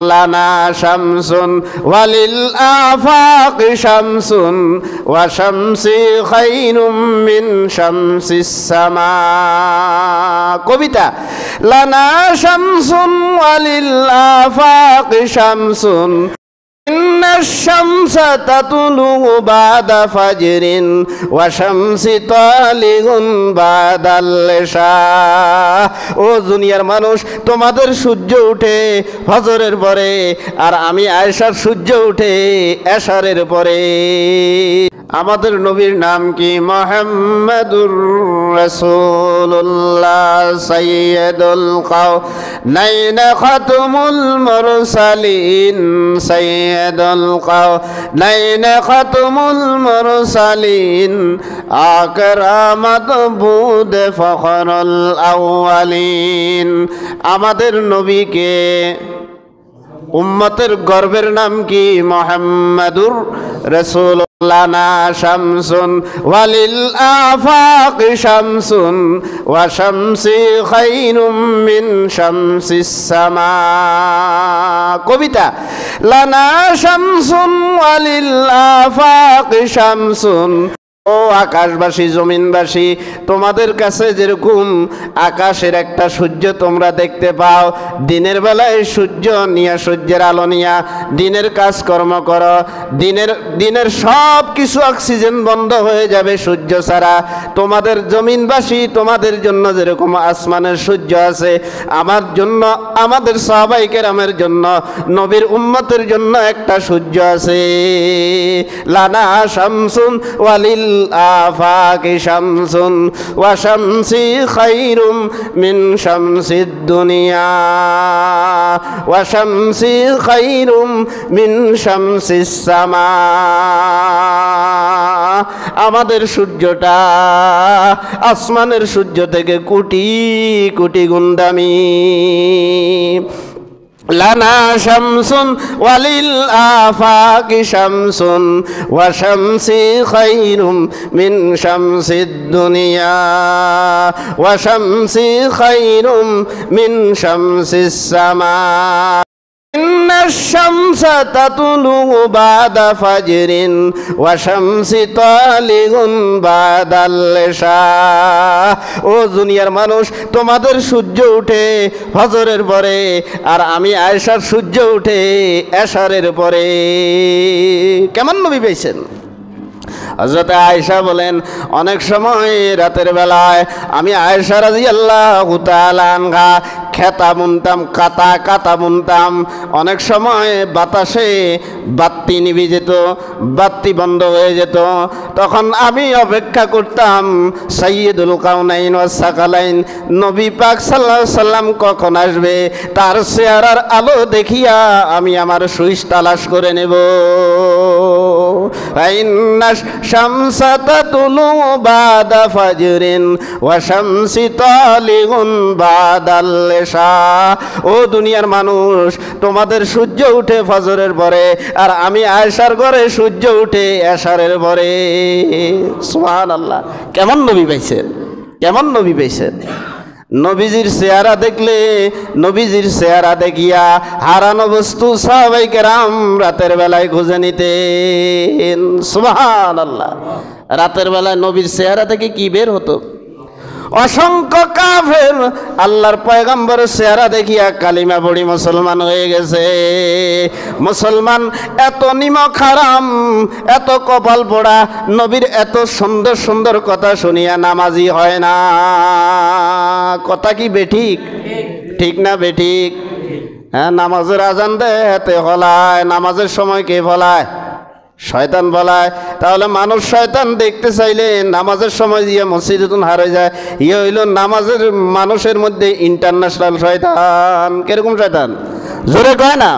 লানা শামসুন ওয়ালিল আফাকি শামসুন ওয়া শামসি খায়রুম মিন শামসিস সামা। কবিতা। লানা শামসুন ওয়ালিল আফাকি শামসুন ইন্নাশ শামসা তাতুলু বাদা ফাজরিন ওয়া শামসি তালিগুন বাদাল ইশা। ও দুনিয়ার মানুষ, তোমাদের সূর্য উঠে ফজরের পরে, আর আমি আয়েশার সূর্য উঠে এশারের পরে। আমাদের নবীর নাম কি? মুহাম্মাদুর রাসূলুল্লাহ সাইয়্যিদুল কাওনাইন খাতামুল মুরসালিন, সাইয়্যিদুল কাওনাইন খাতামুল মুরসালিন, আকরামাত বুদ ফখরুল আউয়ালিন। আমাদের নবীকে উম্মতের গর্বের নাম কি? মুহাম্মাদুর রাসূল। লানা শামসুন ওয়ালিল আফাকি শামসুন ওয়া শামসি খায়রুম মিন শামসিস সামা। কবিতা। লানা শামসুন ওয়ালিল আফাকি শামসুন। ও আকাশবাসী, জমিনবাসী, তোমাদের কাছে যেরকম আকাশের একটা সূর্য তোমরা দেখতে পাও, দিনের বেলায় সূর্য নিয়ে, সূর্যের আলো নিয়ে দিনের কাজকর্ম করো, দিনের সব কিছু অক্সিজেন বন্ধ হয়ে যাবে সূর্য ছাড়া। তোমাদের জমিনবাসী, তোমাদের জন্য যেরকম আসমানের সূর্য আছে, আমার জন্য, আমাদের সাহাবায়ে কেরামের জন্য, নবীর উম্মতের জন্য একটা সূর্য আছে। লানা শামসুন ওয়ালিল আফাকি শামসুন ওয়া শামসি খায়রুম মিন শামসিদ দুনিয়া ওয়া শামসি খায়রুম মিন শামসিস সামা। আমাদের সূর্যটা আসমানের সূর্য থেকে কোটি কোটি গুণ দামি। লানা শামসুন ওয়ালিল আফাকি শামসুন ওয়া শামসি খায়রুম মিন শামসিদ দুনিয়া ওয়া শামসি খায়রুম মিন শামসিস সামা। ইন্নাশ শামসা তাতুলু বাদা ফাজরিন ওয়া শামসি তালিগুন বাদাল ইশা। ও দুনিয়ার মানুষ, তোমাদের সূর্য উঠে ফজরের পরে, আর আমি আয়েশার সূর্য উঠে এশারের পরে। কেমন নবী পেয়েছেন? হযরত আয়েশা বলেন, অনেক সময় রাতের বেলায় আমি আয়েশা রাদিয়াল্লাহু তাআলা আনহা খেতা বুনতাম, কাতা বুনতাম। অনেক সময় বাতাসে বাতি নিভে যেত, বাতি বন্ধ হয়ে যেত, তখন আমি অপেক্ষা করতাম সাইয়্যিদুল কাওনাইন ওয়াস সাকালাইন নবী পাক সাল্লাল্লাহু আলাইহি সাল্লাম কখন আসবে, তার চেহারার আলো দেখিয়া আমি আমার সুইচ তালাশ করে নেব। ইন্নাশ শামসা তাতুলু বাদা ফাজরিন ওয়া শামসি তালিগুন বাদাল ইশা। ও দুনিয়ার মানুষ, তোমাদের সূর্য উঠে ফজরের পরে, আর আমি আয়েশার ঘরে সূর্য উঠে এশারের পরে। সুবহানাল্লাহ। কেমন নবী পাইছেন? কেমন নবী পাইছেন? নবীজির চেহারা দেখলে, নবীজির চেহারা দেখিয়া হারানো বস্তু সাহাবায়ে কেরাম রাতের বেলায় খুঁজে নিতেন। সুবহানাল্লাহ। রাতের বেলায় নবীর চেহারা থেকে কি বের হতো? অসংখ্য কাফের আল্লাহর পয়গম্বরের চেহারা দেখিয়া কালিমা পড়ি মুসলমান হয়ে গেছে। মুসলমান এত নিমক হারাম, এত কপাল পোড়া, নবীর এত সুন্দর সুন্দর কথা শুনিয়া নামাজি হয় না। কথা কি বেঠিক? ঠিক না বেঠিক? হ্যাঁ, নামাজের আজান দেয় হাতে ফলায়, নামাজের সময় কে ফলায়? শয়তান বলায়। তাহলে মানুষ শয়তান দেখতে চাইলে নামাজের সময় দিয়ে মসজিদে হারে যায়। ইয়ে হইল নামাজের মানুষের মধ্যে ইন্টারন্যাশনাল শয়তান। কিরকম শয়তান? জোরে কয় না?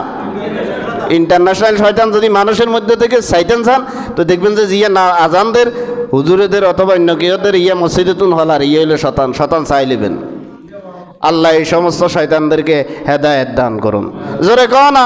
ইন্টারন্যাশনাল শয়তান যদি মানুষের মধ্যে থেকে চাইতেন চান, তো দেখবেন যে ইয়ে না আজানদের হুজুরেদের অথবা অন্য কেউদের ইয়ে মসজিদে হলার ইয়ে হইল শতান। শতান চাই নেবেন। আল্লাহ এই সমস্ত শয়তানদেরকে হেদায়েত দান করুন। জোরে কয় না?